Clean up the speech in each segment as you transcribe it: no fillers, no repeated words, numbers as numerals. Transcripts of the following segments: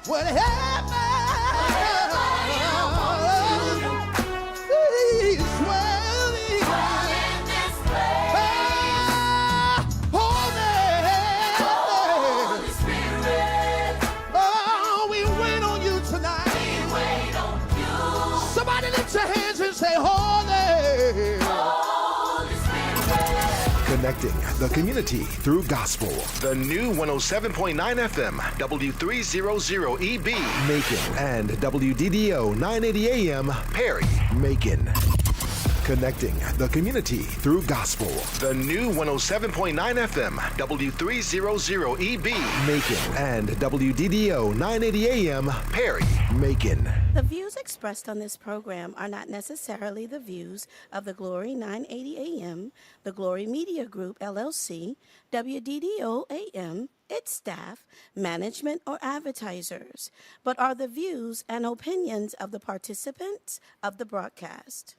Whatever he's swelling. Holy Spirit. Oh, we wait on you tonight. Somebody lift your hands and say, Holy. Connecting the community through gospel. The new 107.9 FM, W300EB, Macon, and WDDO 980 AM, Perry, Macon. Connecting the community through gospel. The new 107.9 FM, W300EB, Macon, and WDDO 980 AM, Perry, Macon. The views expressed on this program are not necessarily the views of the Glory 980 AM, the Glory Media Group, LLC, WDDO AM, its staff, management, or advertisers, but are the views and opinions of the participants of the broadcast.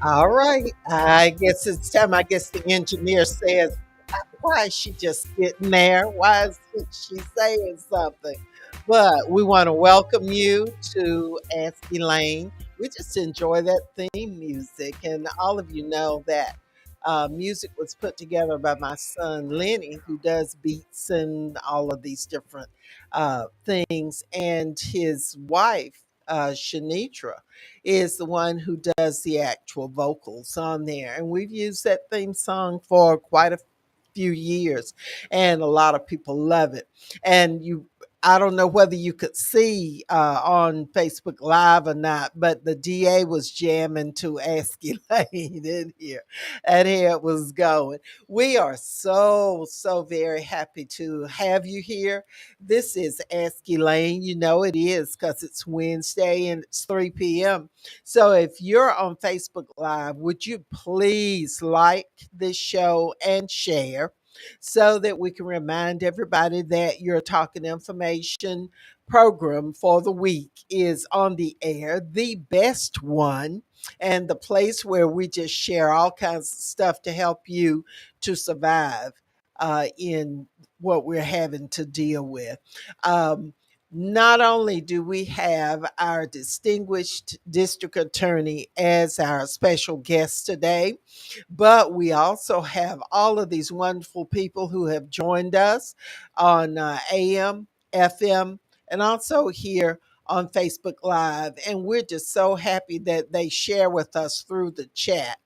All right. I guess it's time. I guess the engineer says, why is she just sitting there? Why isn't she saying something? But we want to welcome you to Ask Elaine. We just enjoy that theme music. And all of you know that music was put together by my son, Lenny, who does beats and all of these different things. And his wife, Shanitra, is the one who does the actual vocals on there. And we've used that theme song for quite a few years, and a lot of people love it. And I don't know whether you could see on Facebook Live or not, but the DA was jamming to Ask Elaine in here, and here it was going. We are so very happy to have you here. This is Ask Elaine. You know it is because it's Wednesday and it's 3 p.m. So if you're on Facebook Live, would you please like this show and share so that we can remind everybody that your Talking Information program for the week is on the air, the best one, and the place where we just share all kinds of stuff to help you to survive in what we're having to deal with. Not only do we have our distinguished district attorney as our special guest today, but we also have all of these wonderful people who have joined us on AM, FM, and also here on Facebook Live. And we're just so happy that they share with us through the chat.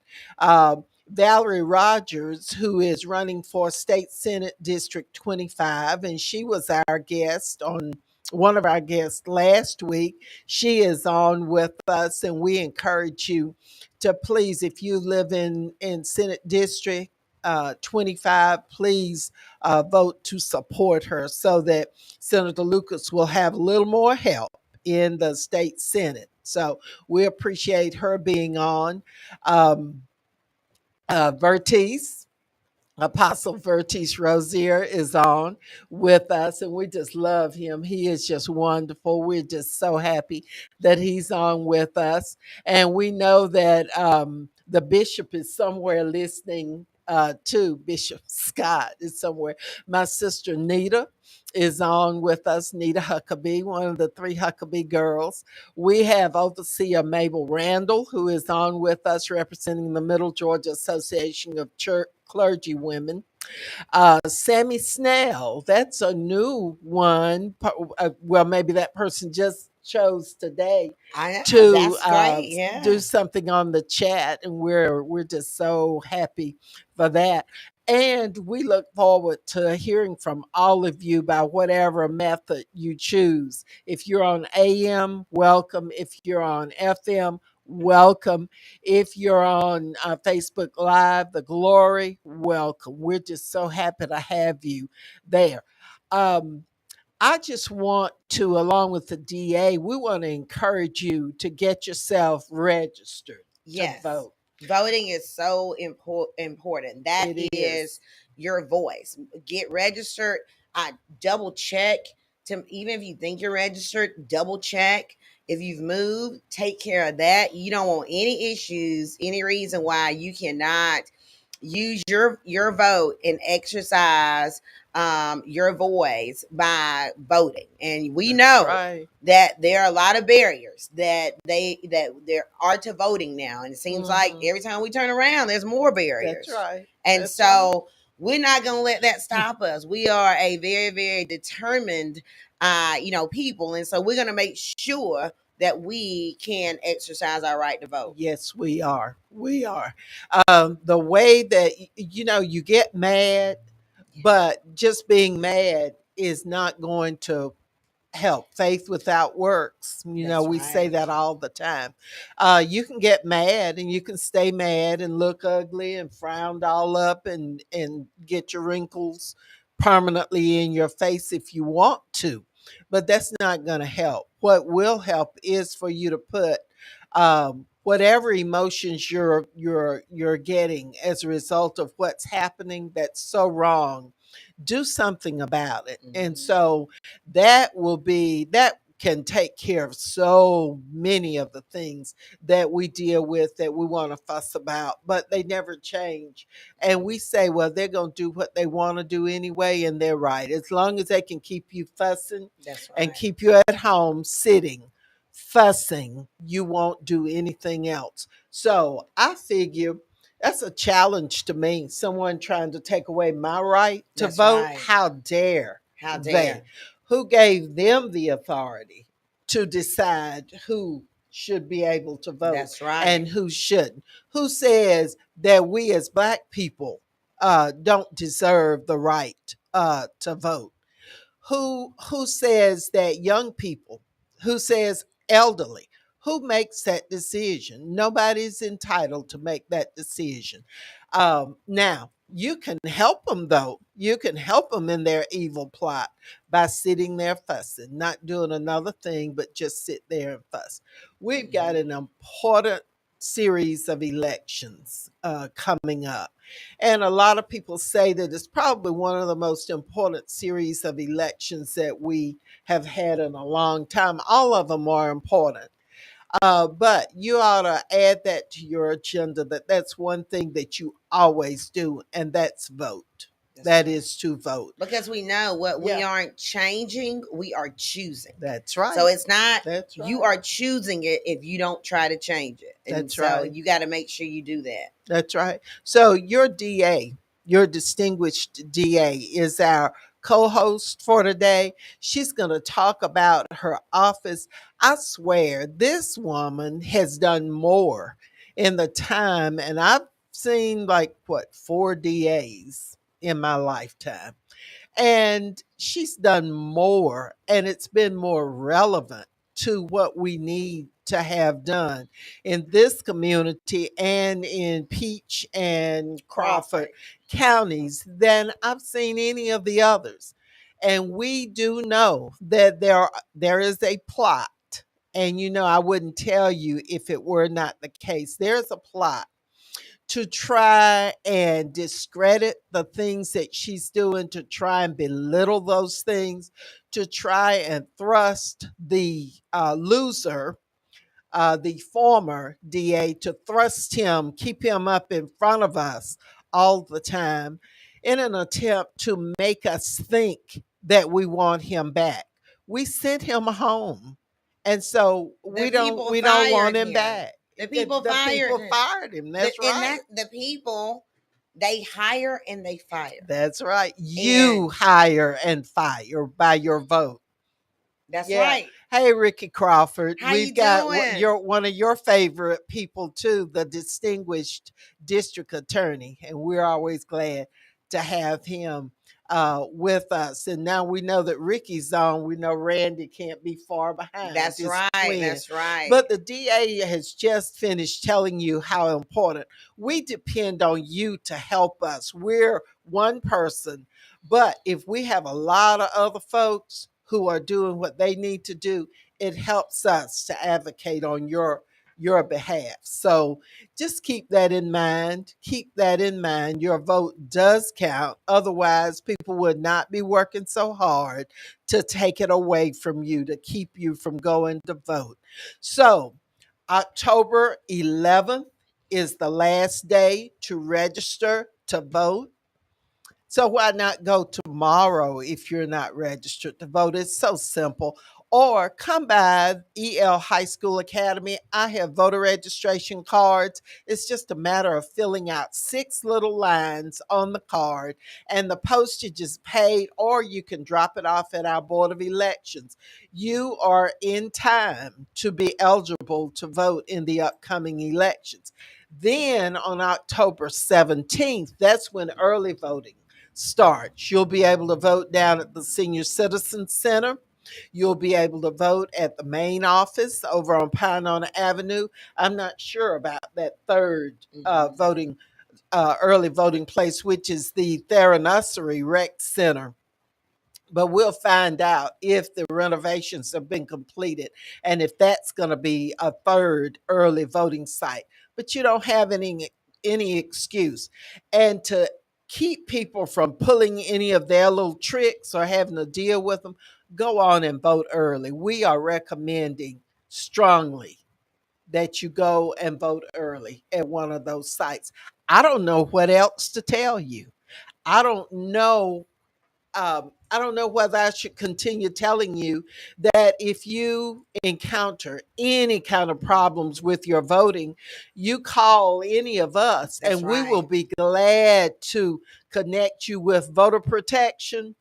Valerie Rogers, who is running for State Senate District 25, and she was our guest on one of our guests last week. She is on with us, and we encourage you to please, if you live in Senate District 25, please vote to support her so that Senator Lucas will have a little more help in the state Senate. So we appreciate her being on. Vertice, Apostle Vertice Rozier is on with us, and we just love him. He is just wonderful. We're just so happy that he's on with us. And we know that the bishop is somewhere listening too. Bishop Scott is somewhere. My sister Nita is on with us. Nita Huckabee, one of the three Huckabee girls. We have Overseer Mabel Randall, who is on with us, representing the Middle Georgia Association of Church Clergy Women. Sammy Snell, that's a new one. Well, maybe that person just chose today I know. to That's great. Yeah. do something on the chat, and we're just so happy for that. And we look forward to hearing from all of you by whatever method you choose. If you're on AM, welcome. If you're on FM, welcome. If you're on Facebook Live, The Glory, welcome. We're just so happy to have you there. Um, I just want to, along with the DA, we want to encourage you to get yourself registered to Yes. vote. Voting is so important. That It is your voice. Get registered. I double check to, even if you think you're registered, double check. If you've moved, take care of that. You don't want any issues, any reason why you cannot use your vote and exercise your voice by voting. And we know right. that there are a lot of barriers that there are to voting now, and it seems like every time we turn around there's more barriers. That's right. And That's so we're not going to let that stop us. We are a very, very determined people, and so we're going to make sure that we can exercise our right to vote. Yes, we are. We are. The way that, you get mad, but just being mad is not going to help. Faith without works. That's We say right. that all the time. You can get mad and you can stay mad and look ugly and frowned all up and get your wrinkles permanently in your face if you want to, but that's not going to help. What will help is for you to put whatever emotions you're getting as a result of what's happening that's so wrong, do something about it. And so that can take care of so many of the things that we deal with that we want to fuss about, but they never change. And we say, well, they're going to do what they want to do anyway, and they're right. As long as they can keep you fussing That's right. and keep you at home sitting, fussing, you won't do anything else. So I figure that's a challenge to me. Someone trying to take away my right to That's vote. right. How dare How they? dare. Who gave them the authority to decide who should be able to vote That's right. and who shouldn't? Who says that we as Black people don't deserve the right to vote? Who says that young people? Who says elderly? Who makes that decision? Nobody's entitled to make that decision. Now, you can help them, though. You can help them in their evil plot by sitting there fussing, not doing another thing, but just sit there and fuss. We've got an important series of elections coming up. And a lot of people say that it's probably one of the most important series of elections that we have had in a long time. All of them are important. But you ought to add that to your agenda, that's one thing that you always do, and that's vote. That is to vote. Because we know what we aren't changing, we are choosing. That's right. So it's not, That's right. you are choosing it if you don't try to change it. And That's so right. you got to make sure you do that. That's right. So your DA, your distinguished DA, is our co-host for today. She's going to talk about her office. I swear, this woman has done more in the time, and I've seen like what, 4 DAs in my lifetime. And she's done more, and it's been more relevant to what we need to have done in this community and in Peach and Crawford counties than I've seen any of the others. And we do know that there is a plot. And I wouldn't tell you if it were not the case. There's a plot to try and discredit the things that she's doing, to try and belittle those things, to try and thrust the loser, the former DA, to thrust him, keep him up in front of us all the time in an attempt to make us think that we want him back. We sent him home. And so The we don't people we don't want fired him him. back. The The, people the fired people him. fired him. That's And right. that the people, they hire and they fire. That's right. And You hire and fire by your vote. that's Yeah. right. Hey, Ricky Crawford. How We've you got doing? your one of your favorite people too, the distinguished district attorney, and we're always glad to have him with us. And now we know that Ricky's on. We know Randy can't be far behind That's his right. twin. That's right. But the DA has just finished telling you how important we depend on you to help us. We're one person, but if we have a lot of other folks who are doing what they need to do, it helps us to advocate on your behalf. So just keep that in mind. Keep that in mind. Your vote does count. Otherwise, people would not be working so hard to take it away from you, to keep you from going to vote. So, October 11th is the last day to register to vote. So why not go tomorrow if you're not registered to vote? It's so simple. Or come by EL High School Academy. I have voter registration cards. It's just a matter of filling out 6 little lines on the card, and the postage is paid, or you can drop it off at our Board of Elections. You are in time to be eligible to vote in the upcoming elections. Then on October 17th, that's when early voting starts. You'll be able to vote down at the Senior Citizen Center. You'll be able to vote at the main office over on Pinona Avenue. I'm not sure about that third voting early voting place, which is the Theranossery Rec Center. But we'll find out if the renovations have been completed and if that's going to be a third early voting site. But you don't have any excuse. And to keep people from pulling any of their little tricks or having to deal with them, go on and vote early. We are recommending strongly that you go and vote early at one of those sites. I don't know what else to tell you. I don't know I don't know whether I should continue telling you that if you encounter any kind of problems with your voting, you call any of us That's and we will right. be glad to connect you with voter protection,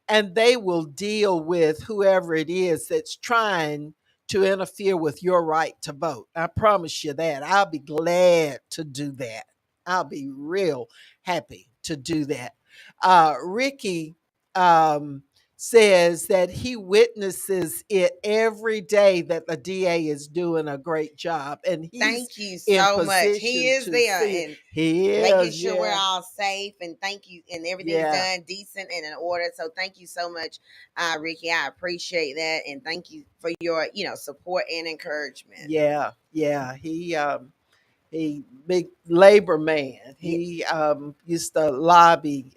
and they will deal with whoever it is that's trying to interfere with your right to vote. I promise you that. I'll be glad to do that. I'll be real happy to do that. Ricky um, says that he witnesses it every day that the DA is doing a great job, and he's Thank you in so much. He position is to there see it. and He making is, sure we're yeah, all safe, and thank you, and everything's yeah. done decent and in order. So thank you so much, Ricky. I appreciate that, and thank you for your support and encouragement. Yeah, yeah. He big labor man. Yeah, He used to lobby.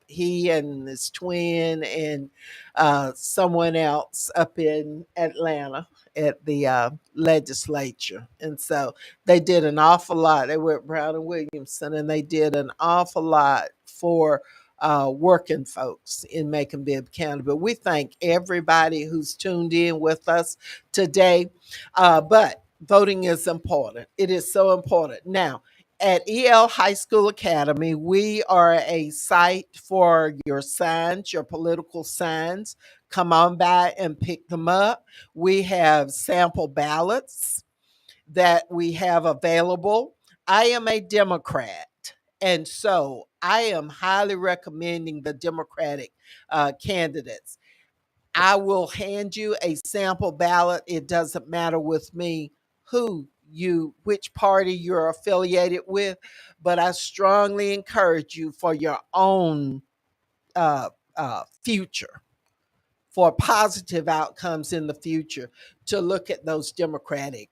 He and his twin and someone else up in Atlanta at the legislature, and so they did an awful lot. They were at Brown and Williamson, and they did an awful lot for working folks in Macon Bibb County. But we thank everybody who's tuned in with us today. But voting is important. It is so important. Now, at EL High School Academy, we are a site for your signs, your political signs. Come on by and pick them up. We have sample ballots that we have available. I am a Democrat, and so I am highly recommending the Democratic candidates. I will hand you a sample ballot. It doesn't matter with me which party you're affiliated with, but I strongly encourage you for your own future, for positive outcomes in the future, to look at those Democratic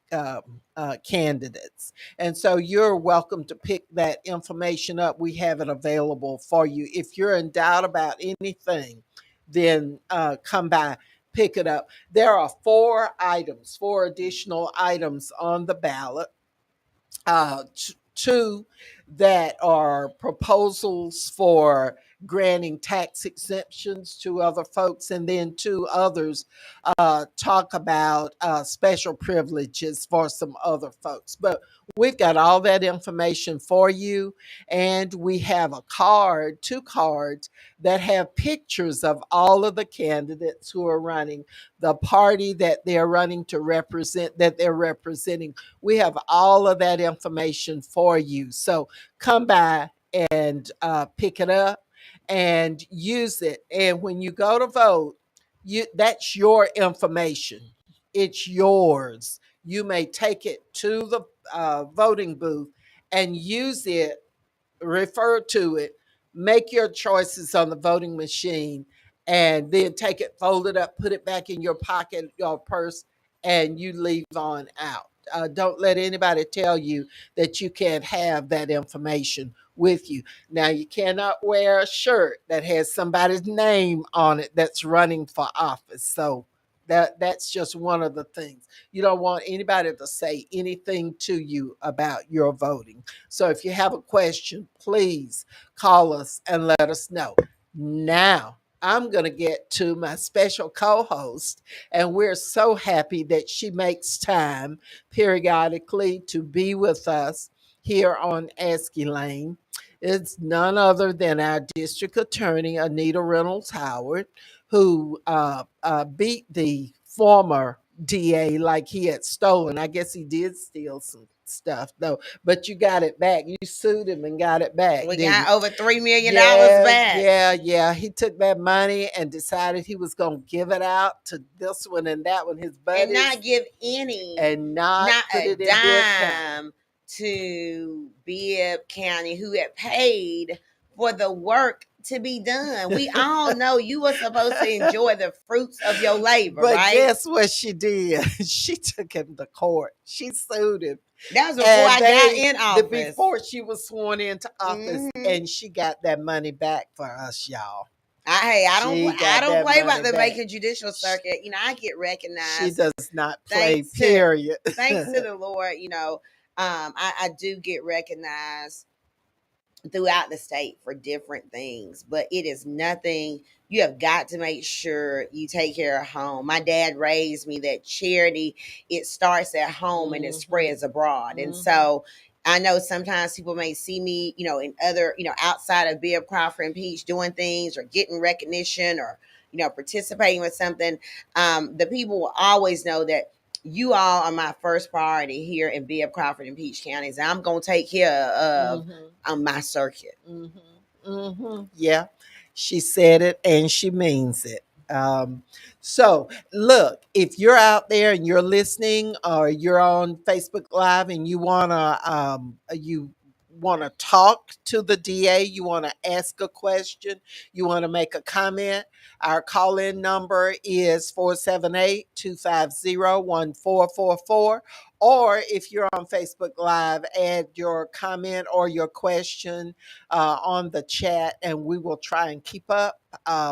candidates. And so you're welcome to pick that information up. We have it available for you. If you're in doubt about anything, then come by, pick it up. There are 4 additional items on the ballot. Two that are proposals for granting tax exemptions to other folks, and then two others talk about special privileges for some other folks. But we've got all that information for you, and we have two cards that have pictures of all of the candidates who are running, the party that they're running to represent, that they're representing. We have all of that information for you. So come by and pick it up and use it. And when you go to vote, that's your information. It's yours. You may take it to the voting booth and use it, refer to it, make your choices on the voting machine, and then take it, fold it up, put it back in your pocket, your purse, and you leave on out. Don't let anybody tell you that you can't have that information with you. Now, you cannot wear a shirt that has somebody's name on it that's running for office. So that's just one of the things. You don't want anybody to say anything to you about your voting. So if you have a question, please call us and let us know. Now, I'm going to get to my special co host, and we're so happy that she makes time periodically to be with us here on Ask Elaine. It's none other than our district attorney, Anita Reynolds Howard, who beat the former DA like he had stolen. I guess he did steal some stuff though, but you got it back. You sued him and got it back. We didn't got you? over $3 million Yeah, back. yeah. He took that money and decided he was going to give it out to this one and that one, his And buddies, not give any, and not not put a it in Bibb County. dime to Bibb County, who had paid for the work to be done. We all know you were supposed to enjoy the fruits of your labor, But right? guess what she did? She took him to court. She sued him. That was before I got in office. Before she was sworn into office, and she got that money back for us, y'all. I don't play about the back. Macon Judicial Circuit. You know, I get recognized. She does not play, period. Thanks to the Lord, you know, I do get recognized throughout the state for different things, but it is nothing. You have got to make sure you take care of home. My dad raised me that charity, it starts at home and it spreads abroad. And so I know sometimes people may see me, you know, in other, you know, outside of Bibb, Crawford, and Peach doing things or getting recognition or, you know, participating with something. The people will always know that you all are my first priority here in Bibb, Crawford, and Peach counties. I'm going to take care of on my circuit. Yeah, she said it and she means it. So look, if you're out there and you're listening, or you're on Facebook Live and you wanna talk to the DA, you wanna ask a question, you wanna make a comment, our call-in number is 478-250-1444. Or if you're on Facebook Live, add your comment or your question on the chat, and we will try and keep up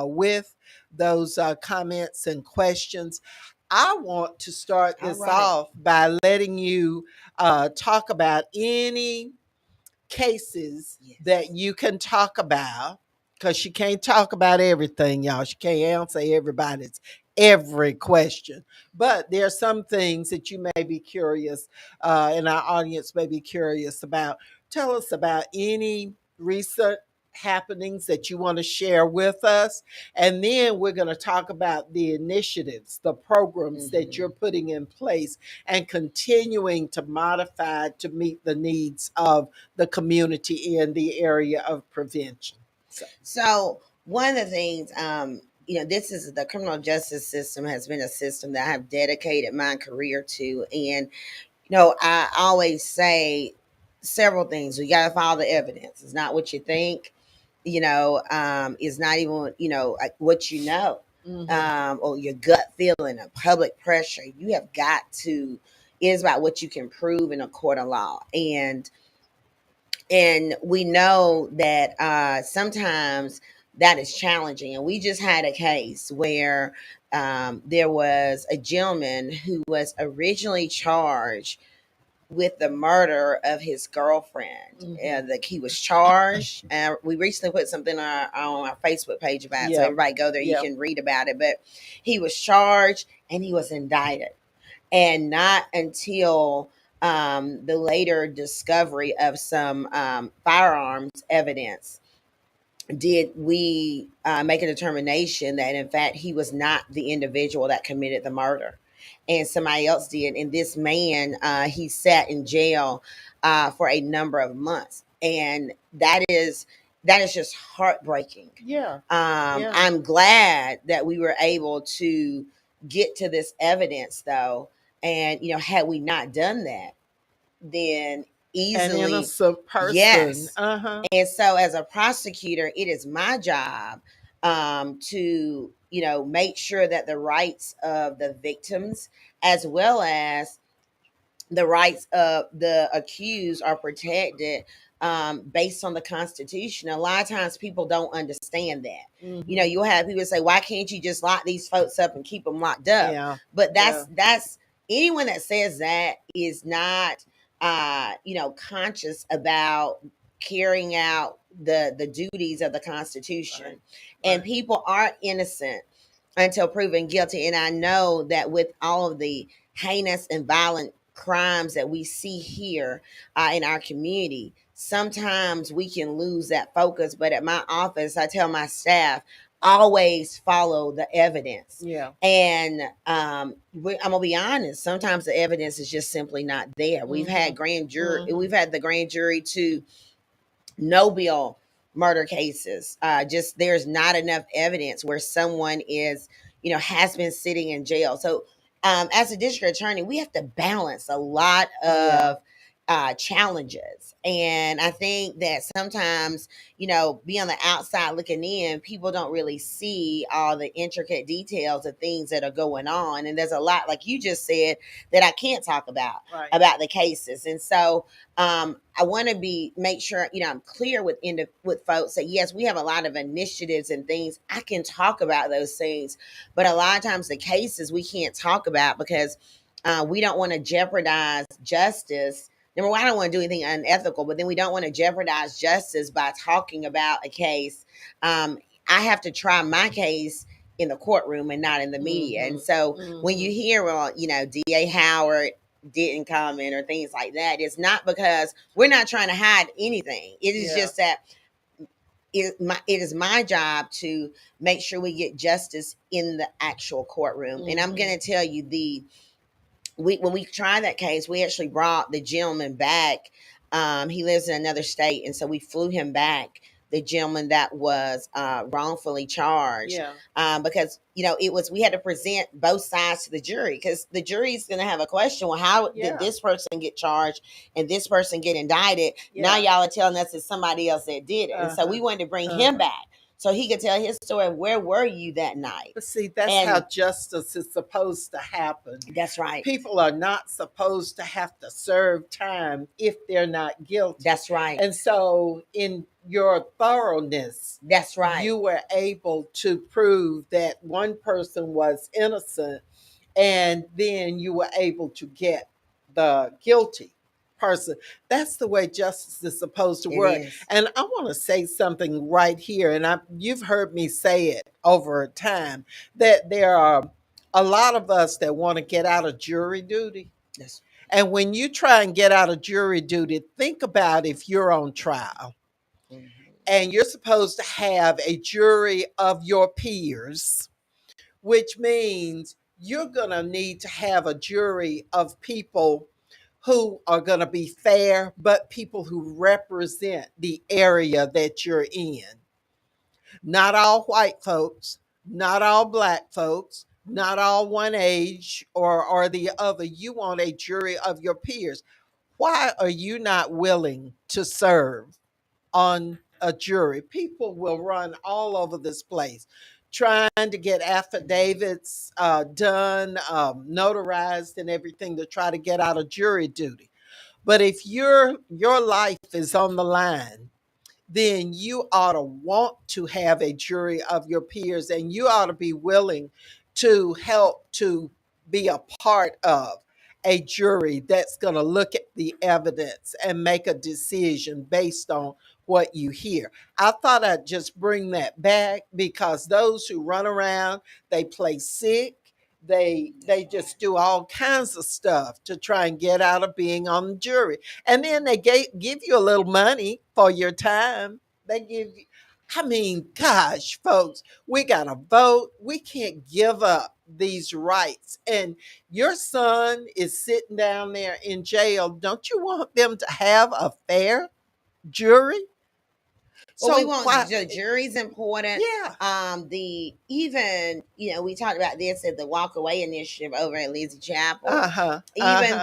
with those comments and questions. I want to start this off by letting you talk about any cases that you can talk about, because she can't talk about everything, y'all. She can't answer everybody's every question, but there are some things that you may be curious, and our audience may be curious about. Tell us about any recent happenings that you want to share with us, and then we're going to talk about the initiatives, the programs that you're putting in place and continuing to modify to meet the needs of the community in the area of prevention. So one of the things, you know, this is the criminal justice system has been a system that I have dedicated my career to. And, you know, I always say several things. We got to follow the evidence. It's not what you think, you know, it's not even, you know, like what you know, or your gut feeling or public pressure. You have got to, it is about what you can prove in a court of law. And we know that sometimes that is challenging. And we just had a case where there was a gentleman who was originally charged with the murder of his girlfriend. He was charged. And we recently put something on our Facebook page about it. So everybody go there, you can read about it. But he was charged and he was indicted. And not until the later discovery of some firearms evidence did we make a determination that in fact he was not the individual that committed the murder, and somebody else did. And this man, he sat in jail for a number of months, and that is just heartbreaking. I'm glad that we were able to get to this evidence, though. And had we not done that, then easily an innocent person. Yes. And so as a prosecutor, it is my job to make sure that the rights of the victims as well as the rights of the accused are protected based on the Constitution. A lot of times people don't understand that. You'll have people say, why can't you just lock these folks up and keep them locked up? But that's anyone that says that is not conscious about carrying out the duties of the Constitution. And people are innocent until proven guilty. And I know that with all of the heinous and violent crimes that we see here in our community, sometimes we can lose that focus. But at my office, I tell my staff, always follow the evidence. And I'm gonna be honest, sometimes the evidence is just simply not there. We've had we've had the grand jury to no bill murder cases. Just there's not enough evidence where someone is has been sitting in jail. So as a district attorney, we have to balance a lot of challenges. And I think that sometimes, be on the outside looking in, people don't really see all the intricate details of things that are going on. And there's a lot, like you just said, that I can't talk about the cases. And so I want to make sure, I'm clear with folks that yes, we have a lot of initiatives and things. I can talk about those things, but a lot of times the cases we can't talk about because we don't want to jeopardize justice. Number one, I don't want to do anything unethical, but then we don't want to jeopardize justice by talking about a case. I have to try my case in the courtroom and not in the media. And so when you hear, well, DA Howard didn't comment or things like that, it's not because we're not trying to hide anything. It is just that it is my job to make sure we get justice in the actual courtroom. And I'm going to tell you, when we tried that case, we actually brought the gentleman back. He lives in another state, and so we flew him back, the gentleman that was wrongfully charged. Because we had to present both sides to the jury, because the jury's going to have a question. Well, how did this person get charged and this person get indicted? Now y'all are telling us it's somebody else that did it. And so we wanted to bring him back so he could tell his story. Where were you that night? But see, that's how justice is supposed to happen. That's right. People are not supposed to have to serve time if they're not guilty. That's right. And so in your thoroughness, that's right, you were able to prove that one person was innocent, and then you were able to get the guilty person. That's the way justice is supposed to work. And I want to say something right here, and you've heard me say it over time, that there are a lot of us that want to get out of jury duty. Yes. And when you try and get out of jury duty, think about if you're on trial and you're supposed to have a jury of your peers, which means you're going to need to have a jury of people who are going to be fair, but people who represent the area that you're in. Not all white folks, not all black folks, not all one age or the other. You want a jury of your peers. Why are you not willing to serve on a jury? People will run all over this place trying to get affidavits done, notarized and everything to try to get out of jury duty. But if your life is on the line, then you ought to want to have a jury of your peers, and you ought to be willing to help to be a part of a jury that's going to look at the evidence and make a decision based on what you hear. I thought I'd just bring that back because those who run around, they play sick, they just do all kinds of stuff to try and get out of being on the jury. And then they give you a little money for your time. They give you, I mean, gosh, folks, we got to vote. We can't give up these rights. And your son is sitting down there in jail. Don't you want them to have a fair jury? Well, we So want why? the jury's important. Yeah. The even we talked about this at the Walk Away initiative over at Lizzie Chapel. Uh-huh. Even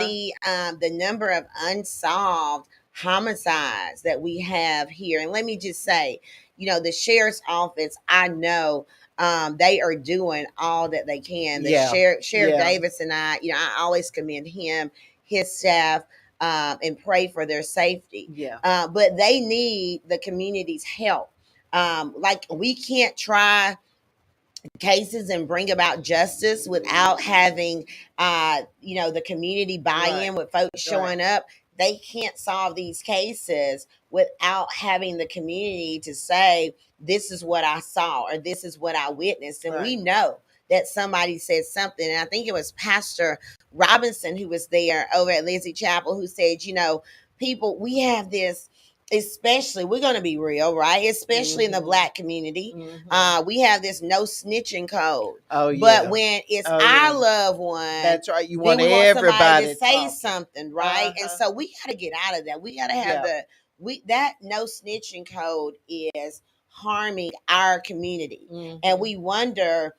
the number of unsolved homicides that we have here, and let me just say, the sheriff's office, I know they are doing all that they can. The Yeah. Sheriff Yeah. Davis and I always commend him, his staff, and pray for their safety. Yeah. But they need the community's help. Like, we can't try cases and bring about justice without having the community buy-in, Right. with folks showing up. They can't solve these cases without having the community to say, this is what I saw, or this is what I witnessed. And we Right. know that somebody said something, and I think it was Pastor Robinson who was there over at Lizzie Chapel, who said, people, we have this, especially, we're going to be real, right? Especially in the Black community. We have this no snitching code. Oh, yeah. But when it's Oh, our yeah. loved one, That's right. You then want we want somebody everybody to say talking. something, right? And Uh-huh. so we got to get out of that. We got to have Yeah. that no snitching code is harming our community. And we wonder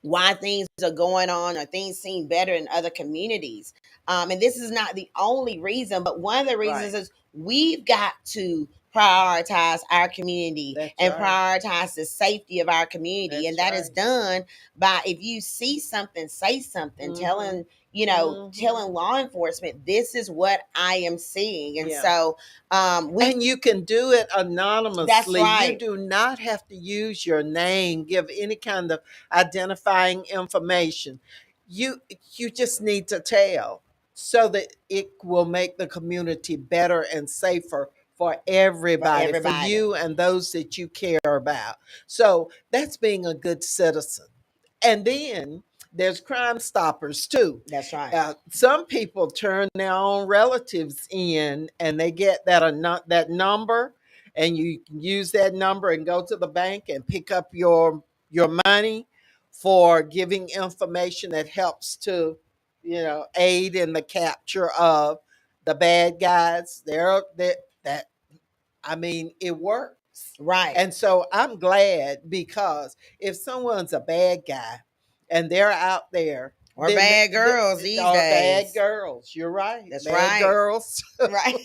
why things are going on, or things seem better in other communities. And this is not the only reason, but one of the reasons is we've got to prioritize our community. That's and right. prioritize the safety of our community. That's and that is right. done by, if you see something, say something, telling law enforcement, this is what I am seeing. And Yeah. so and you can do it anonymously. That's right. You do not have to use your name, give any kind of identifying information. You just need to tell so that it will make the community better and safer for everybody, for you and those that you care about. So that's being a good citizen. And then there's Crime Stoppers too. That's right. Some people turn their own relatives in, and they get that number, and you can use that number and go to the bank and pick up your money for giving information that helps to aid in the capture of the bad guys. That I mean, it works. Right. And so I'm glad, because if someone's a bad guy and they're out there, or bad girls these days. Bad girls, you're right. That's bad right. girls. Right.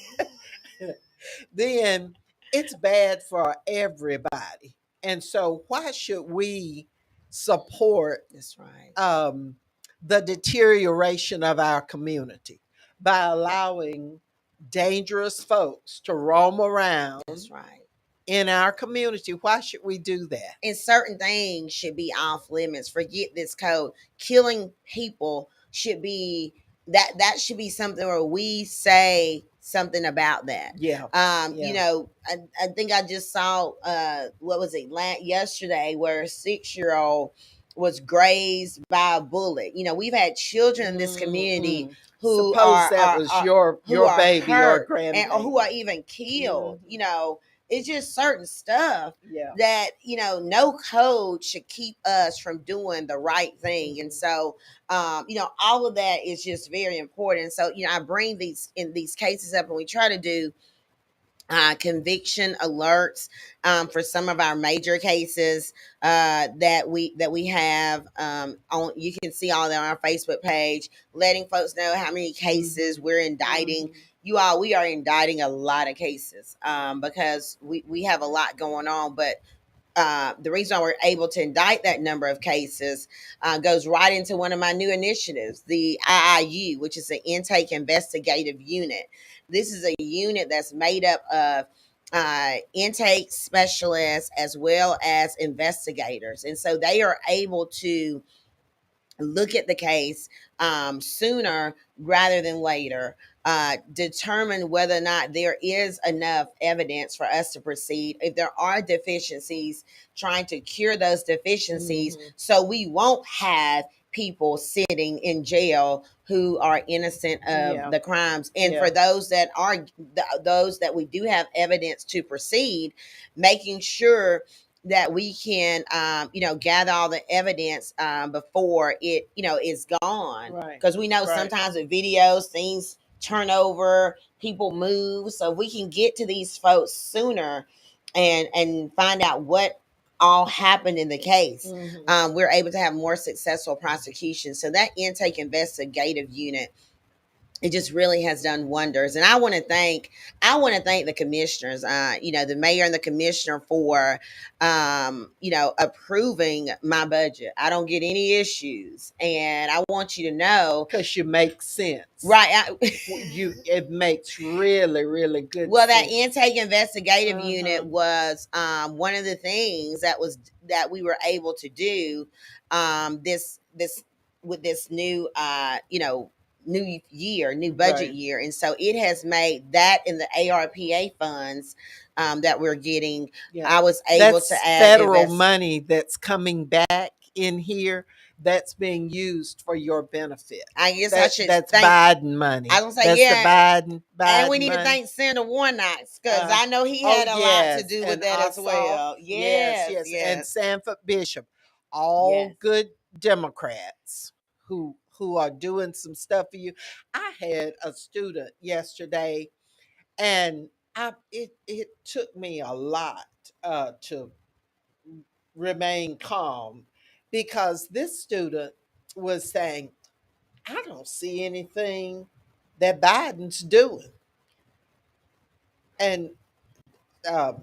Then it's bad for everybody. And so why should we support That's right. the deterioration of our community by allowing dangerous folks to roam around? That's right. In our community? Why should we do that? And certain things should be off limits. Forget this code. Killing people should be that should be something where we say something about that. Yeah. I think I just saw what was it yesterday, where a 6-year-old was grazed by a bullet. We've had children in this community who Suppose that was your baby or grandbaby, or who are even killed. It's just certain stuff that no code should keep us from doing the right thing. And so all of that is just very important. So I bring these cases up, and we try to do conviction alerts for some of our major cases that we have on. You can see all that on our Facebook page, letting folks know how many cases we're indicting. We are indicting a lot of cases because we have a lot going on. But the reason we're able to indict that number of cases goes right into one of my new initiatives, the IIU, which is the Intake Investigative Unit. This is a unit that's made up of intake specialists as well as investigators. And so they are able to look at the case sooner rather than later, determine whether or not there is enough evidence for us to proceed. If there are deficiencies, trying to cure those deficiencies so we won't have people sitting in jail who are innocent of Yeah. the crimes. And Yeah. for those that are those that we do have evidence to proceed, making sure that we can gather all the evidence before it is gone, Right. because we know Right. sometimes with videos things turn over, people move, so if we can get to these folks sooner and find out what all happened in the case, we're able to have more successful prosecution. So that intake investigative unit, it just really has done wonders. And I want to thank the commissioners, the mayor and the commissioner for approving my budget. I don't get any issues, and I want you to know, Because you make sense. right? It makes really, really good Well, that sense. intake investigative unit was one of the things that we were able to do this with this new new budget Right. year. And so it has made that in the ARPA funds that we're getting. Yeah. I was able That's to add federal money that's coming back in here that's being used for your benefit. I guess I should That's thank Biden money. I was gonna say, That's yeah. the Biden And we need money. to thank Senator Warnock, because I know he had a lot to do with and that as Ossoff. well. Yes. And Sanford Bishop, all Yes. good Democrats who are doing some stuff for you. I had a student yesterday, and it took me a lot to remain calm, because this student was saying, I don't see anything that Biden's doing. And uh,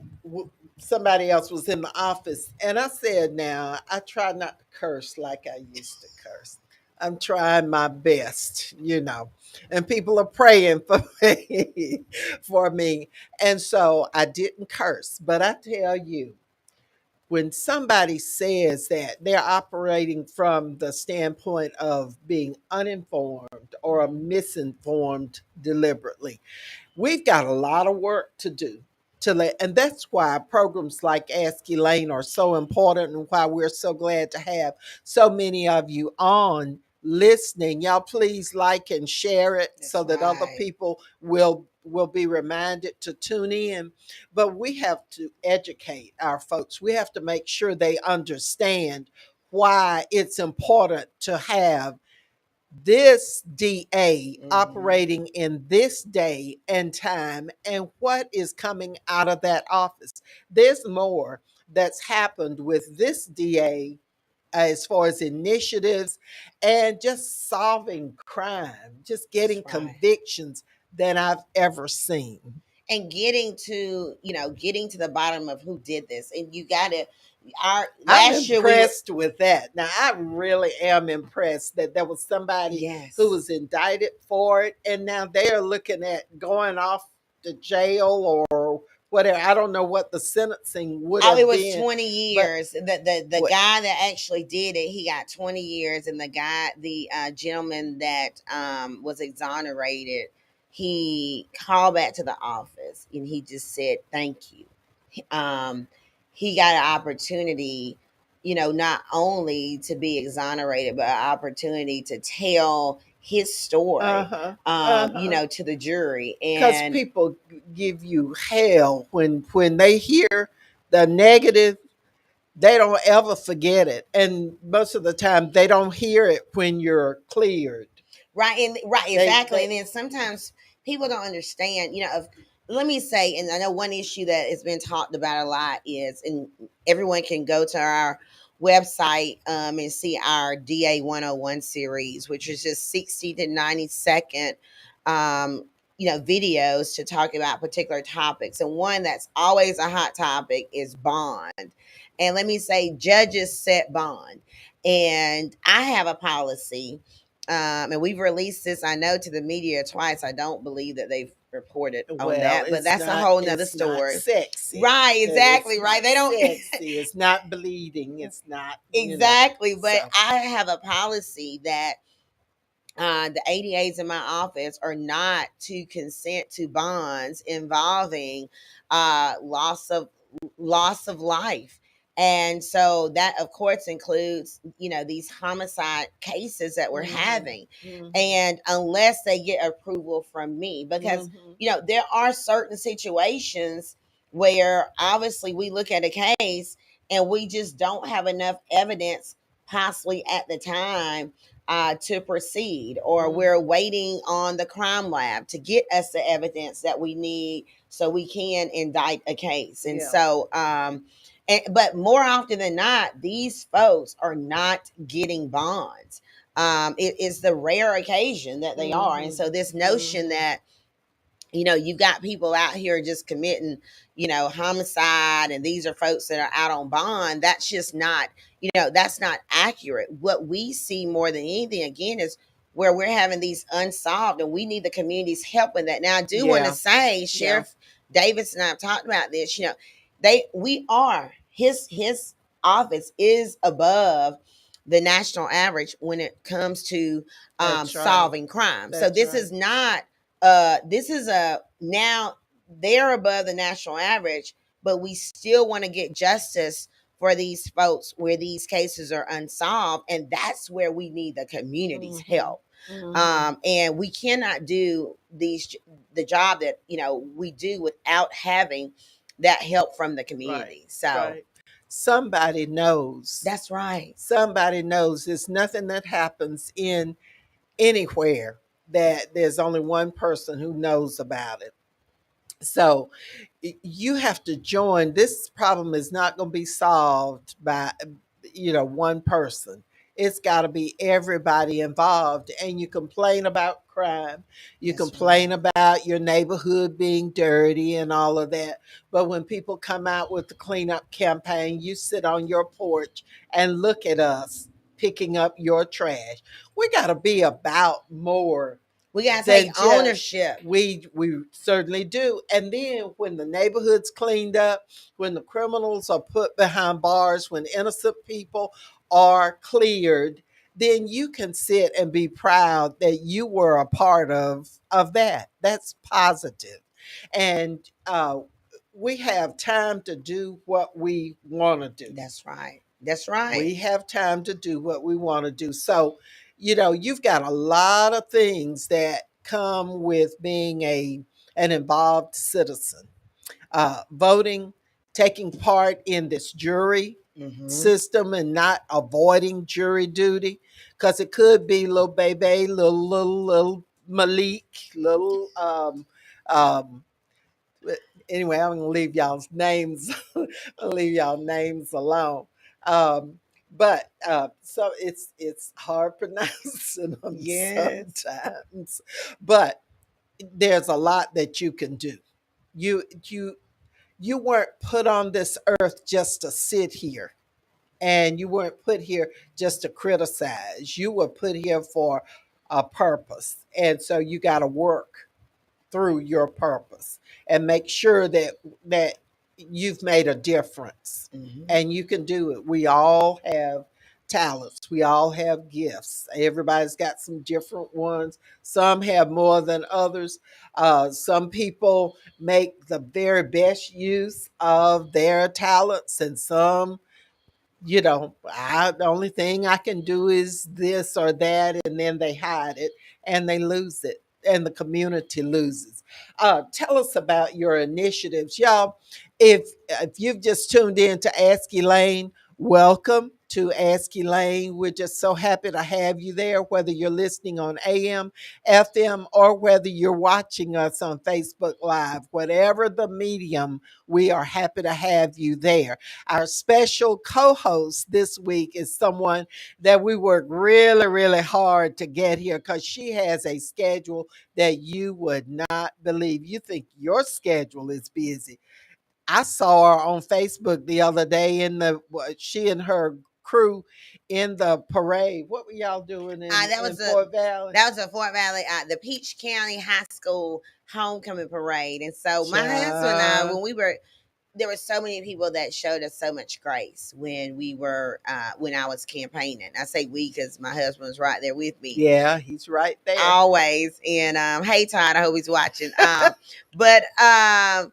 somebody else was in the office, and I said, now I try not to curse like I used to curse. I'm trying my best, and people are praying for me. And so I didn't curse. But I tell you, when somebody says that, they're operating from the standpoint of being uninformed or misinformed deliberately. We've got a lot of work to do and that's why programs like Ask Elaine are so important, and why we're so glad to have so many of you on listening. Y'all please like and share it. That's so that other right. people will be reminded to tune in. But we have to educate our folks. We have to make sure they understand why it's important to have this DA operating in this day and time, and what is coming out of that office. There's more that's happened with this DA as far as initiatives and just solving crime, just getting That's right. convictions than I've ever seen. And getting to the bottom of who did this. And you gotta I'm last year impressed with that. Now, I really am impressed that there was somebody Yes. who was indicted for it, and now they're looking at going off to jail or whatever. I don't know what the sentencing would have it was been. 20 years. The What- guy that actually did it, he got 20 years, and the gentleman that was exonerated, he called back to the office and he just said thank you. He got an opportunity, not only to be exonerated, but an opportunity to tell his story, to the jury. Because And people give you hell when they hear the negative. They don't ever forget it, and most of the time they don't hear it when you're cleared. right, exactly. they- And then sometimes people don't understand, let me say, and I know one issue that has been talked about a lot is, and everyone can go to our website and see our DA 101 series, which is just 60 to 90-second videos to talk about particular topics. And one that's always a hot topic is bond. And let me say, judges set bond. And I have a policy And we've released this, I know, to the media twice. I don't believe that they've reported on Well, that, but that's a whole nother it's not story. sexy. Right, exactly, It's right. not They don't sexy. It's not bleeding. It's not, exactly, but so. I have a policy that the ADAs in my office are not to consent to bonds involving loss of life. And so that of course includes, these homicide cases that we're having. And unless they get approval from me, because there are certain situations where obviously we look at a case and we just don't have enough evidence possibly at the time to proceed, or we're waiting on the crime lab to get us the evidence that we need so we can indict a case. And Yeah. so, but more often than not, these folks are not getting bonds. It is the rare occasion that they are. And so, this notion that you've got people out here just committing, homicide, and these are folks that are out on bond. That's just not, that's not accurate. What we see more than anything, again, is where we're having these unsolved, and we need the community's help in that. Now, I do want to say, Sheriff Davis and I have talked about this. We are his office is above the national average when it comes to solving crime. So this is not this is a now they're above the national average, but we still want to get justice for these folks where these cases are unsolved, and that's where we need the community's help. And we cannot do the job that we do without having that help from the community. So somebody knows. that's right. Somebody knows. There's nothing that happens in anywhere that there's only one person who knows about it. So you have to join. This problem is not going to be solved by one person. It's got to be everybody involved. And you complain about crime, you That's complain about your neighborhood being dirty and all of that. But when people come out with the cleanup campaign, you sit on your porch and look at us picking up your trash. We got to be about more. We got to take ownership. We certainly do. And then when the neighborhood's cleaned up, when the criminals are put behind bars, when innocent people are cleared, then you can sit and be proud that you were a part of that. That's positive. And we have time to do what we want to do. That's right. That's right. We have time to do what we want to do. So, you've got a lot of things that come with being an involved citizen. Voting, taking part in this jury system and not avoiding jury duty, because it could be little baby, little Malik, little anyway, I'm gonna leave y'all's names. I'll leave y'all names alone. But so it's hard pronouncing them sometimes. But there's a lot that you can do. You you weren't put on this earth just to sit here. And you weren't put here just to criticize. You were put here for a purpose. And so you got to work through your purpose and make sure that you've made a difference. And you can do it. We all have talents. We all have gifts. Everybody's got some different ones. Some have more than others. Some people make the very best use of their talents, and some the only thing I can do is this or that, and then they hide it and they lose it, and the community loses. Tell us about your initiatives, y'all. If you've just tuned in to Ask Elaine, welcome to Ask Elaine. We're just so happy to have you there, whether you're listening on AM, FM, or whether you're watching us on Facebook Live. Whatever the medium, we are happy to have you there. Our special co-host this week is someone that we worked really, really hard to get here, because she has a schedule that you would not believe. You think your schedule is busy. I saw her on Facebook the other day she and her crew in the parade. What were y'all doing in Fort Valley? That was a Fort Valley, the Peach County High School homecoming parade. And so my husband and I, there were so many people that showed us so much grace when when I was campaigning. I say we because my husband was right there with me. Yeah, he's right there always. And hey Todd, I hope he's watching. But I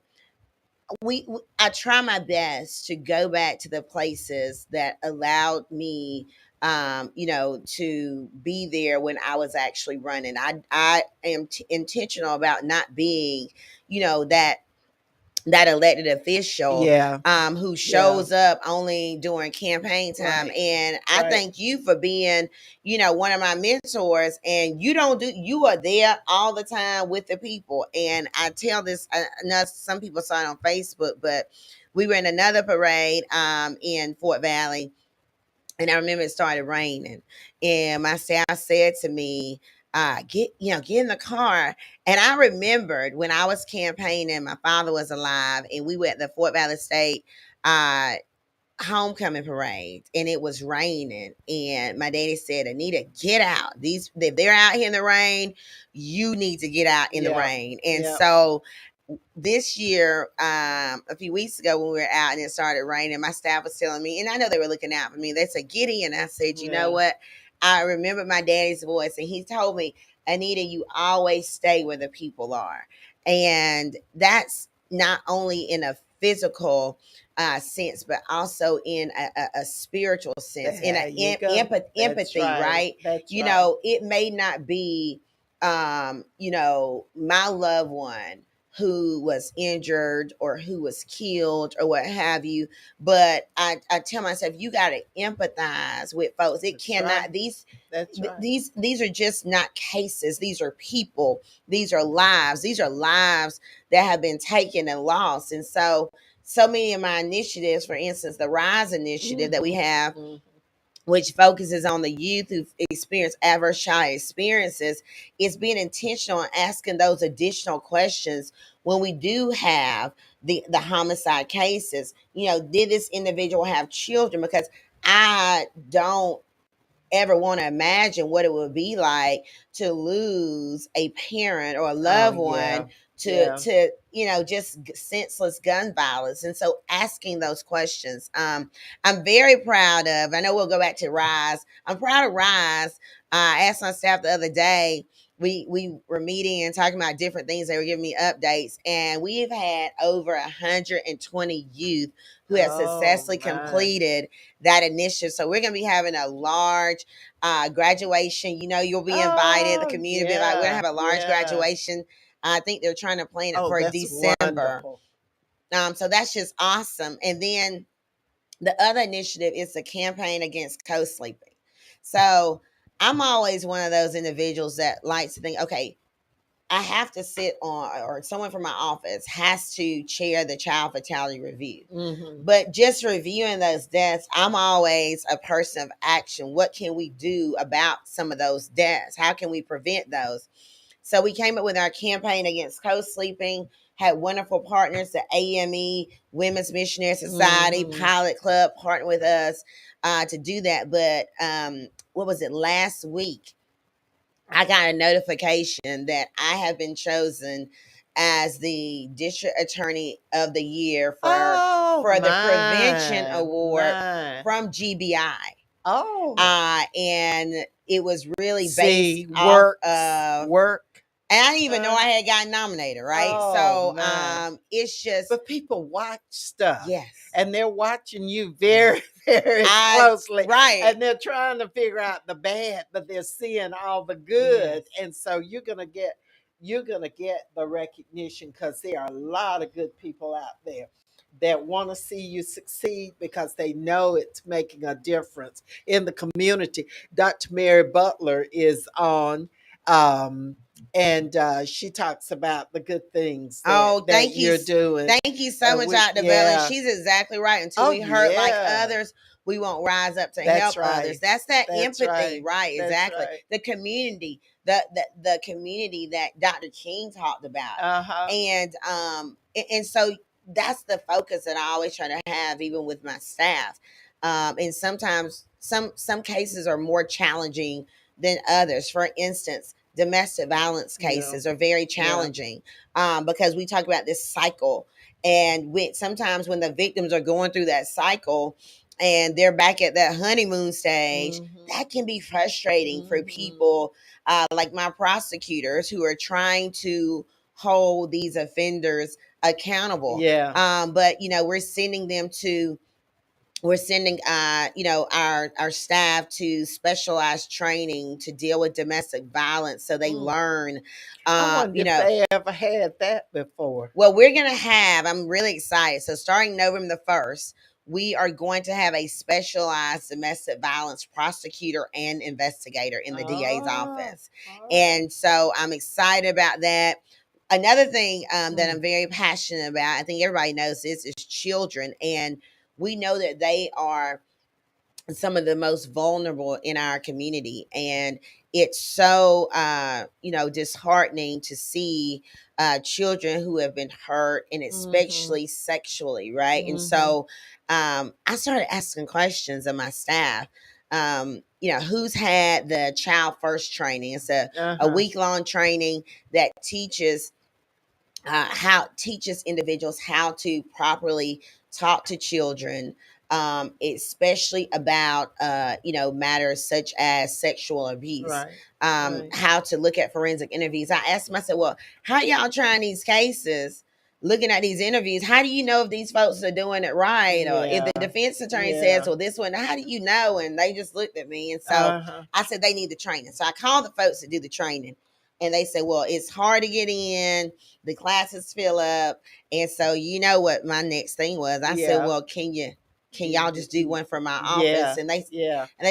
try my best to go back to the places that allowed me to be there when I was actually running. I am intentional about not being that elected official who shows up only during campaign time. Right. And I thank you for being, one of my mentors, and you are there all the time with the people. And I tell this, I know some people saw it on Facebook, but we were in another parade in Fort Valley. And I remember it started raining, and my staff said to me, get in the car. And I remembered when I was campaigning, my father was alive, and we were at the Fort Valley State homecoming parade, and it was raining. And my daddy said, Anita, get out. If they're out here in the rain, you need to get out in the rain. And so this year, a few weeks ago when we were out and it started raining, my staff was telling me, and I know they were looking out for me, they said, get in. I said, you know what? I remember my daddy's voice, and he told me, Anita, you always stay where the people are. And that's not only in a physical sense, but also in a spiritual sense, in an empathy, right? It may not be, my loved one who was injured or who was killed or what have you. But I tell myself, you got to empathize with folks. It cannot, these are just not cases. These are people. These are lives. These are lives that have been taken and lost. And so many of my initiatives, for instance, the RISE initiative that we have, which focuses on the youth who've experienced adverse child experiences, is being intentional and asking those additional questions when we do have the homicide cases. Did this individual have children? Because I don't ever want to imagine what it would be like to lose a parent or a loved one to just senseless gun violence. And so asking those questions, I'm very proud of. I know we'll go back to RISE. I'm proud of RISE. I asked my staff the other day, we were meeting and talking about different things. They were giving me updates, and we've had over 120 youth who have successfully completed that initiative. So we're going to be having a large graduation. You'll be invited. The community will be invited. We're going to have a large graduation. I think they're trying to plan it for December. So that's just awesome. And then the other initiative is the campaign against co-sleeping. So I'm always one of those individuals that likes to think, okay, I have to sit on, or someone from my office has to chair the child fatality review. But just reviewing those deaths, I'm always a person of action. What can we do about some of those deaths? How can we prevent those? So we came up with our campaign against co-sleeping, had wonderful partners, the AME, Women's Missionary Society, Pilot Club partnered with us to do that. But what was it, last week? I got a notification that I have been chosen as the District Attorney of the Year for the Prevention Award from GBI. And it was really based off of work. And I didn't even know I had gotten nominated, right? It's just... But people watch stuff. Yes. And they're watching you very, very closely. Right. And they're trying to figure out the bad, but they're seeing all the good. Yes. And so you're gonna get the recognition, because there are a lot of good people out there that want to see you succeed because they know it's making a difference in the community. Dr. Mary Butler is on. And she talks about the good things that you're doing. Thank you so much, Dr. Butler. She's exactly right. Until we hurt like others, we won't rise up to help others. That's that empathy, right? Exactly. Right. The community, the community that Dr. King talked about. And so that's the focus that I always try to have, even with my staff. And sometimes some cases are more challenging than others. For instance, domestic violence Yeah. cases are very Yeah. challenging, because we talk about this cycle, and sometimes when the victims are going through that cycle and they're back at that honeymoon stage, that can be frustrating for people, like my prosecutors, who are trying to hold these offenders accountable. Yeah. But we're sending our staff to specialized training to deal with domestic violence, so they learn. I wonder if they ever had that before. Well, I'm really excited. So starting November the 1st, we are going to have a specialized domestic violence prosecutor and investigator in the DA's office. All right. And so I'm excited about that. Another thing that I'm very passionate about, I think everybody knows this, is children. And we know that they are some of the most vulnerable in our community, and it's so disheartening to see children who have been hurt, and especially sexually, right? And so I started asking questions of my staff. Who's had the child first training? It's a week-long training that how teaches individuals how to properly talk to children, especially about matters such as sexual abuse. Right. How to look at forensic interviews. I asked myself, well, how y'all trying these cases? Looking at these interviews, how do you know if these folks are doing it right? Or if the defense attorney says, well, this one, how do you know? And they just looked at me. And so I said, they need the training. So I called the folks to do the training. And they said, well, it's hard to get in. The classes fill up. And so you know what my next thing was? I said, well, can y'all just do one for my office? And they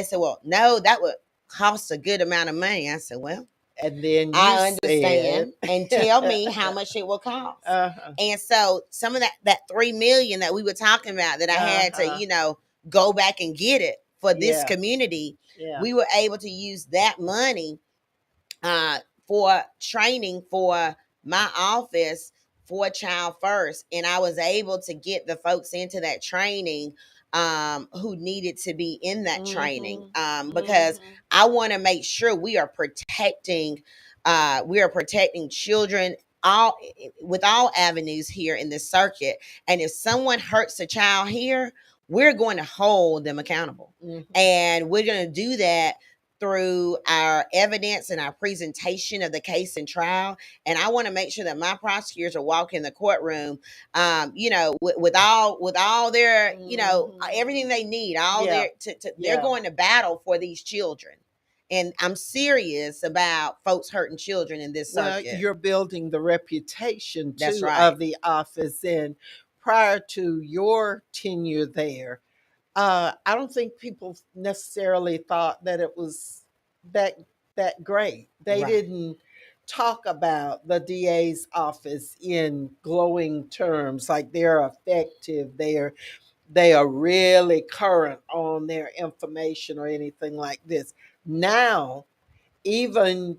said, well, no, that would cost a good amount of money. I said, well, and then I understand, and tell me how much it will cost. And so some of that $3 million that we were talking about, that I had to go back and get it for this community, we were able to use that money for training for my office for Child First. And I was able to get the folks into that training who needed to be in that training, because I want to make sure we are protecting children with all avenues here in this circuit. And if someone hurts a child here, we're going to hold them accountable. And we're going to do that through our evidence and our presentation of the case and trial. And I want to make sure that my prosecutors are walking the courtroom, with all their, everything they need, they're going to battle for these children. And I'm serious about folks hurting children in this circuit. Well, you're building the reputation too of the office. And prior to your tenure there, I don't think people necessarily thought that it was that great. They didn't talk about the DA's office in glowing terms, like they're effective, they are really current on their information or anything like this. Now, even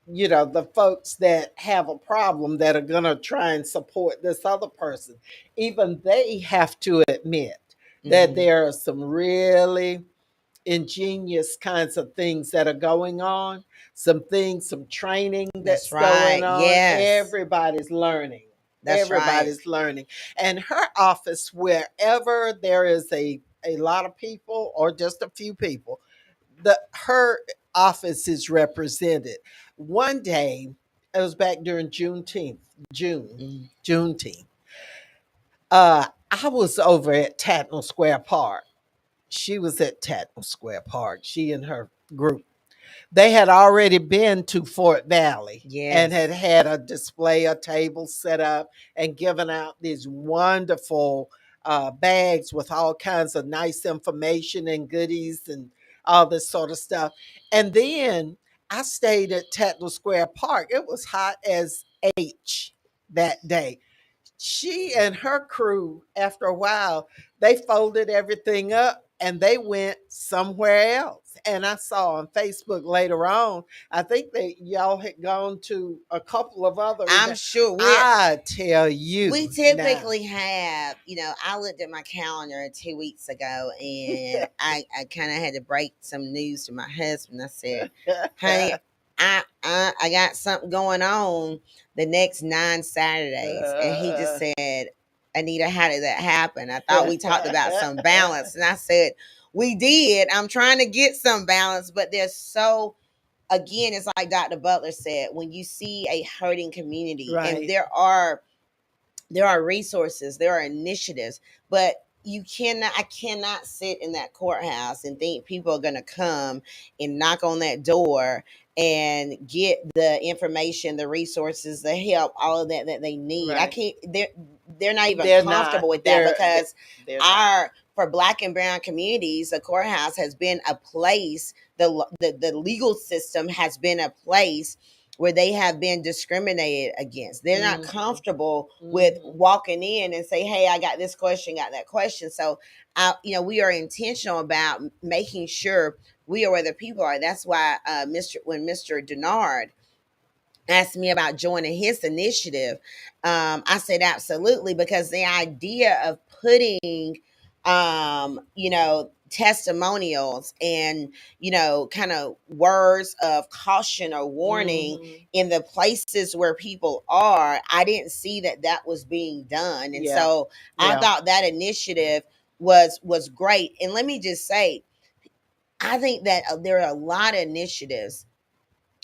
the folks that have a problem that are going to try and support this other person, even they have to admit that there are some really ingenious kinds of things that are going on, some training that's going on. Everybody's learning. Everybody's learning. And her office, wherever there is a lot of people or just a few people, her office is represented. One day, it was back during Juneteenth. I was over at Tatnall Square Park. She was at Tatnall Square Park, she and her group. They had already been to Fort Valley and had a display, a table set up, and given out these wonderful bags with all kinds of nice information and goodies and all this sort of stuff. And then I stayed at Tatnall Square Park. It was hot as H that day. She and her crew, after a while, they folded everything up and they went somewhere else. And I saw on Facebook later on, I think that y'all had gone to a couple of other I'm events. sure I tell you, we now. typically have, I looked at my calendar 2 weeks ago, and I kind of had to break some news to my husband. I said, honey, I got something going on the next 9 Saturdays. And he just said, Anita, how did that happen? I thought we talked about some balance. And I said, we did. I'm trying to get some balance, but again, it's like Dr. Butler said, when you see a hurting community, Right. and there are resources, there are initiatives, but I cannot sit in that courthouse and think people are going to come and knock on that door and get the information, the resources, the help, all of that they need. Right. I can't, they're not even They're comfortable not. with that, because They're not. for Black and brown communities, the courthouse has been a place, the legal system has been a place where they have been discriminated against. They're not comfortable with walking in and say, hey, I got this question, got that question. So, we are intentional about making sure we are where the people are. That's why when Mr. Denard asked me about joining his initiative, I said absolutely, because the idea of putting testimonials and kind of words of caution or warning in the places where people are, I didn't see that was being done. And so I thought that initiative was great. And let me just say, I think that there are a lot of initiatives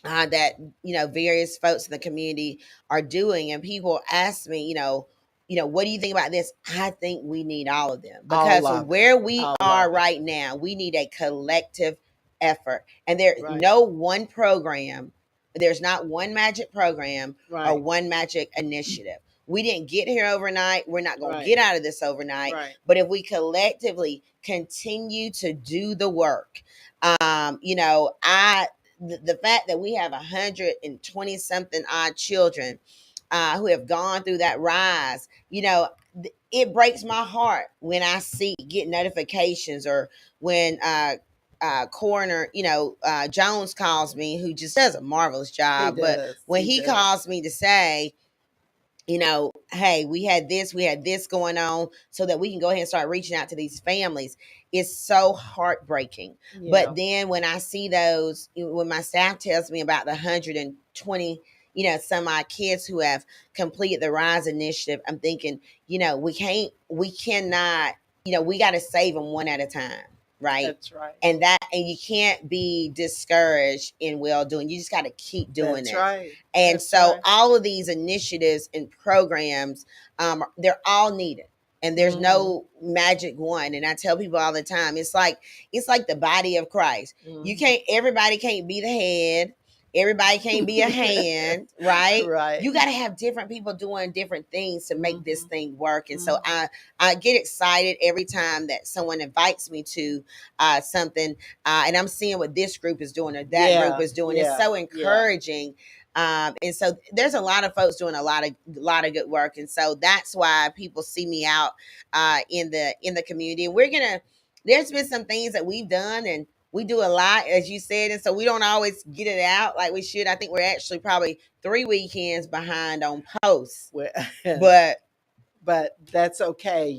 that various folks in the community are doing, and people ask me, what do you think about this? I think we need all of them, because where we are right now, we need a collective effort, and there's no one program. There's not one magic program or one magic initiative. We didn't get here overnight. We're not going to get out of this overnight. But if we collectively continue to do the work, the fact that we have 120 something odd children who have gone through that rise, it breaks my heart when I get notifications, or when coroner Jones calls me, who just does a marvelous job. But when he calls me to say, hey, we had this going on, so that we can go ahead and start reaching out to these families, it's so heartbreaking. But then when I see when my staff tells me about the 120 some odd kids who have completed the Rise initiative, I'm thinking, we cannot, we got to save them one at a time. Right. That's right. And you can't be discouraged in well doing. You just got to keep doing That's it. Right. And That's so right. all of these initiatives and programs, they're all needed. And there's no magic one. And I tell people all the time, it's like the body of Christ. Everybody can't be the head. Everybody can't be a hand, right? Right. You got to have different people doing different things to make this thing work. And so I get excited every time that someone invites me to something, and I'm seeing what this group is doing or that group is doing. It's so encouraging. And so there's a lot of folks doing a lot of good work. And so that's why people see me out in the community. And there's been some things that we've done, and we do a lot, as you said, and so we don't always get it out like we should. I think we're actually probably 3 weekends behind on posts. But that's okay.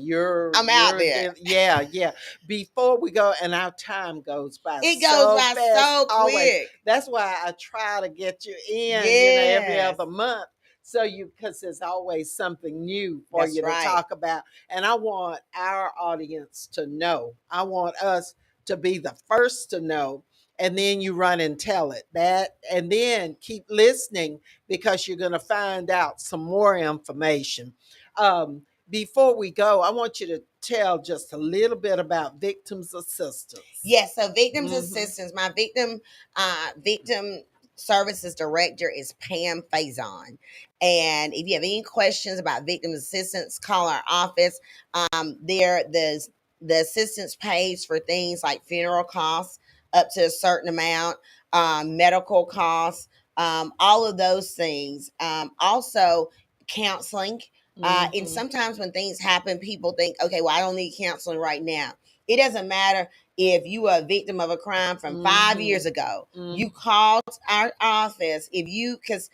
I'm out there. Yeah. Before we go, and our time goes by. It goes by so quick. Always. That's why I try to get you in, every other month. So because there's always something new for you to talk about. And I want our audience to know. I want us to be the first to know. And then you run and tell it and then keep listening, because you're going to find out some more information. Before we go, I want you to tell just a little bit about Victims Assistance. Yes, so Victims Assistance, my victim services director is Pam Faison. And if you have any questions about Victims Assistance, call our office. The assistance pays for things like funeral costs up to a certain amount, medical costs, all of those things. Also, counseling. And sometimes when things happen, people think, okay, well, I don't need counseling right now. It doesn't matter if you are a victim of a crime from 5 years ago. You called our office if you, because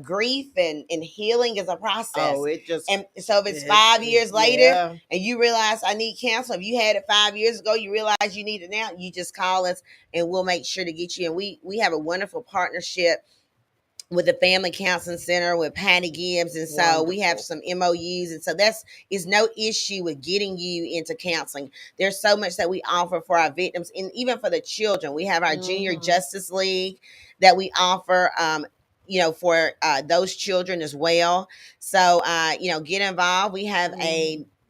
grief and healing is a process. Oh, it just And so if it's 5 years later yeah. and you realize I need counsel, if you had it 5 years ago, you realize you need it now, you just call us and we'll make sure to get you. And we have a wonderful partnership with the Family Counseling Center with Patty Gibbs, and so we have some MOUs, and so that's is no issue with getting you into counseling. There's so much that we offer for our victims, and even for the children. We have our Junior Justice League that we offer. For those children as well. So, get involved. We have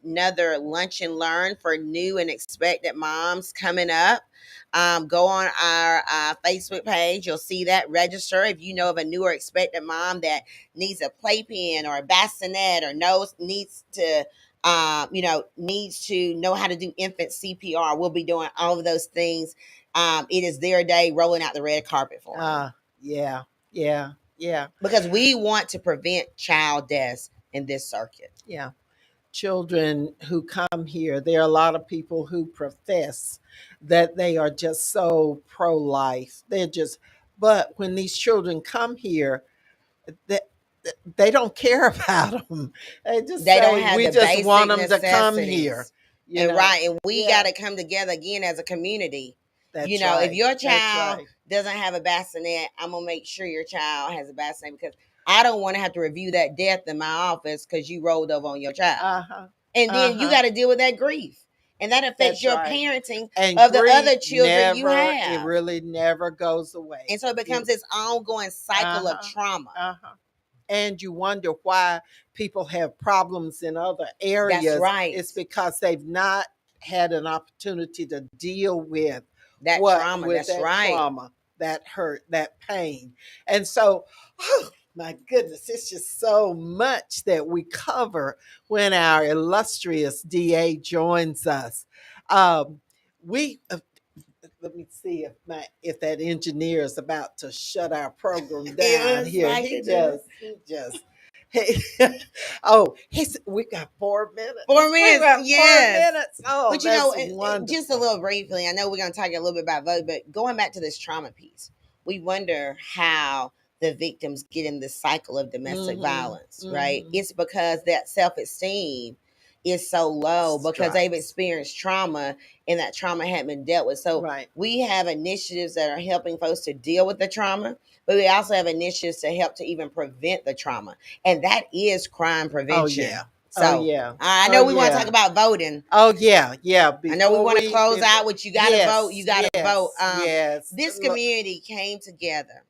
another lunch and learn for new and expectant moms coming up. Go on our Facebook page. You'll see that. Register if you know of a new or expectant mom that needs a playpen or a bassinet or needs to know how to do infant CPR. We'll be doing all of those things. It is their day, rolling out the red carpet for them. Yeah. Because we want to prevent child deaths in this circuit. Yeah. Children who come here, there are a lot of people who profess that they are just so pro-life. But when these children come here, that they don't care about them. They don't have we the just want them basic to come here. Right. And we got to come together again as a community. That's if your child doesn't have a bassinet, I'm going to make sure your child has a bassinet, because I don't want to have to review that death in my office because you rolled over on your child. And then you got to deal with that grief. And that affects your parenting of the other children you have. It really never goes away. And so it becomes this ongoing cycle of trauma. And you wonder why people have problems in other areas. That's right. It's because they've not had an opportunity to deal with that trauma. Trauma, that hurt, that pain. And so, my goodness, it's just so much that we cover when our illustrious DA joins us. We let me see if that engineer is about to shut our program down here. Like he just. Hey, we got 4 minutes. 4 minutes, yes. 4 minutes. Oh, but wonderful. Just a little briefly, I know we're going to talk a little bit about vote, but going back to this trauma piece, we wonder how the victims get in this cycle of domestic violence, right? It's because that self-esteem is so low because they've experienced trauma and that trauma hadn't been dealt with. So we have initiatives that are helping folks to deal with the trauma, but we also have initiatives to help to even prevent the trauma. And that is crime prevention. Oh, yeah. So I know we want to talk about voting. Oh, yeah. I know we want to close out with you got to vote. You got to vote. Yes. This community came together.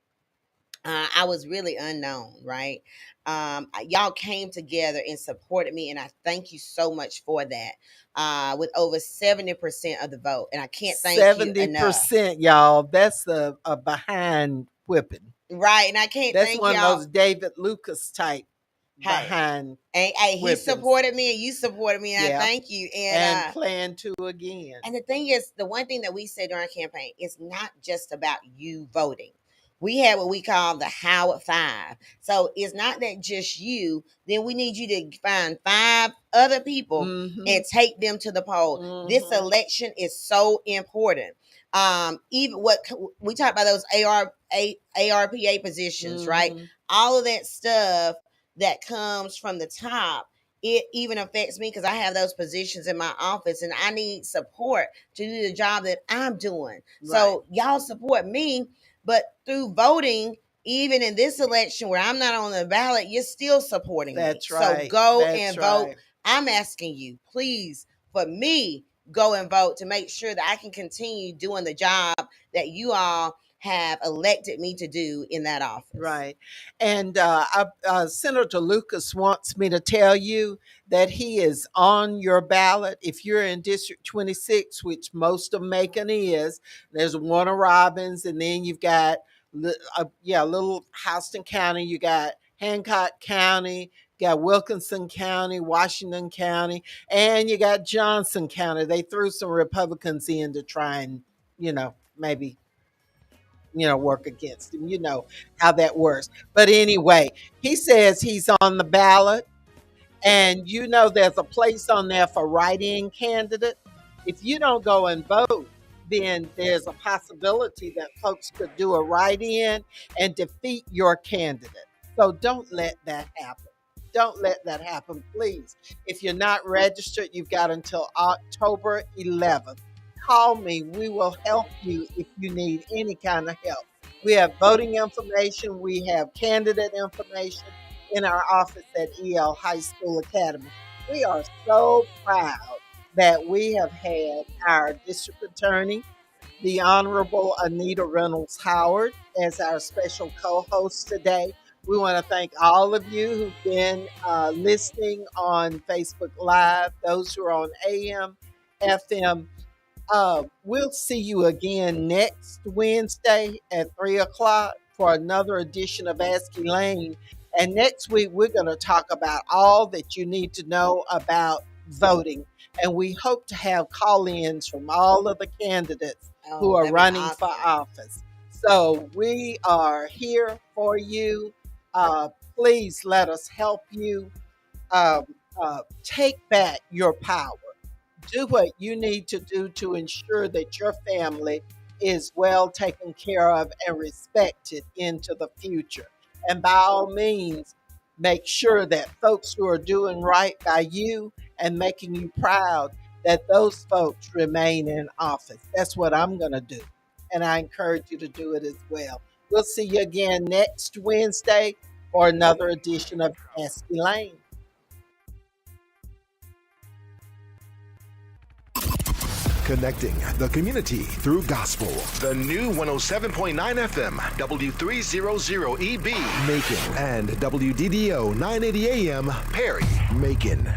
I was really unknown, right? Y'all came together and supported me, and I thank you so much for that. With over 70% of the vote, and I can't thank you enough. 70%, y'all. That's a behind whipping, right? And I can't. That's thank one y'all. of those David Lucas type behind. Hey, he supported me, and you supported me, and I thank you. And plan to again. And the thing is, the one thing that we said during our campaign is not just about you voting. We have what we call the Howard Five. So it's not that just you. Then we need you to find 5 other people and take them to the poll. This election is so important. Even what we talked about, those ARPA positions, right? All of that stuff that comes from the top, it even affects me because I have those positions in my office and I need support to do the job that I'm doing. So y'all support me. But through voting, even in this election where I'm not on the ballot, you're still supporting me. That's right. So go and vote. I'm asking you, please, for me, go and vote to make sure that I can continue doing the job that you all have elected me to do in that office. Right. And Senator Lucas wants me to tell you that he is on your ballot. If you're in District 26, which most of Macon is, there's Warner Robins, and then you've got little Houston County, you got Hancock County, you got Wilkinson County, Washington County, and you got Johnson County. They threw some Republicans in to try and, maybe work against him. You know how that works. But anyway, he says he's on the ballot. And there's a place on there for write-in candidate. If you don't go and vote, then there's a possibility that folks could do a write-in and defeat your candidate. So don't let that happen. Don't let that happen, please. If you're not registered, you've got until October 11th. Call me. We will help you if you need any kind of help. We have voting information. We have candidate information in our office at EL High School Academy. We are so proud that we have had our district attorney, the Honorable Anita Reynolds Howard, as our special co-host today. We want to thank all of you who've been listening on Facebook Live, those who are on AM, FM. We'll see you again next Wednesday at 3 o'clock for another edition of Ask Elaine. And next week, we're going to talk about all that you need to know about voting. And we hope to have call-ins from all of the candidates who are running for office. So we are here for you. Please let us help you take back your power. Do what you need to do to ensure that your family is well taken care of and respected into the future. And by all means, make sure that folks who are doing right by you and making you proud, that those folks remain in office. That's what I'm going to do. And I encourage you to do it as well. We'll see you again next Wednesday for another edition of Ask Elaine. Connecting the community through gospel. The new 107.9 FM, W300EB, Macon, and WDDO 980 AM, Perry, Macon.